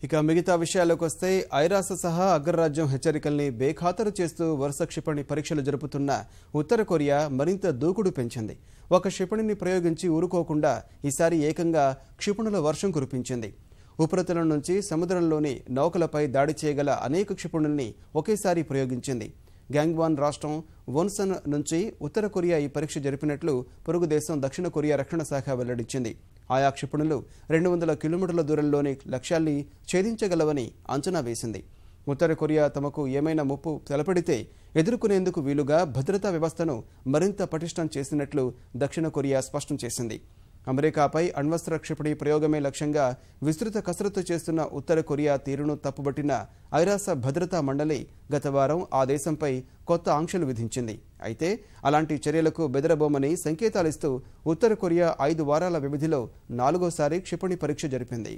ఇక మిగతా విషయాల్లోకి వస్తే ఐరాస సహా అగ్రరాజ్యం హెచ్చరికల్ని బేఖాతరు చేస్తూ వరుస క్షిపణి పరీక్షలు జరుపుతున్న ఉత్తర కొరియా మరింత దూకుడు పెంచింది. ఒక క్షిపణిని ప్రయోగించి ఊరుకోకుండా ఈసారి ఏకంగా క్షిపణుల వర్షం కురిపించింది. ఉపరితలం నుంచి సముద్రంలోని నౌకలపై దాడి చేయగల అనేక క్షిపణుల్ని ఒకేసారి ప్రయోగించింది. గ్యాంగ్వాన్ రాష్ట్రం వొన్సన్ నుంచి ఉత్తర కొరియా ఈ పరీక్ష జరిపినట్లు పొరుగు దేశం దక్షిణ కొరియా రక్షణ శాఖ వెల్లడించింది. ఆయా క్షిపణులు 200 కిలోమీటర్ల దూరంలోని లక్ష్యాల్ని ఛేదించగలవని అంచనా వేసింది. ఉత్తర కొరియా తమకు ఏమైనా ముప్పు తలపెడితే ఎదుర్కొనేందుకు వీలుగా భద్రతా వ్యవస్థను మరింత పటిష్టం చేసినట్లు దక్షిణ కొరియా స్పష్టం చేసింది. అమెరికాపై అణ్వస్త్ర క్షిపణి ప్రయోగమే లక్ష్యంగా విస్తృత కసరత్తు చేస్తున్న ఉత్తర కొరియా తీరును తప్పుబట్టిన ఐరాస భద్రతా మండలి గత వారం ఆ దేశంపై కొత్త ఆంక్షలు విధించింది. అయితే అలాంటి చర్యలకు బెదరబోమని సంకేతాలిస్తూ ఉత్తర కొరియా 5 వారాల వ్యవధిలో 4వ సారి క్షిపణి పరీక్ష జరిపింది.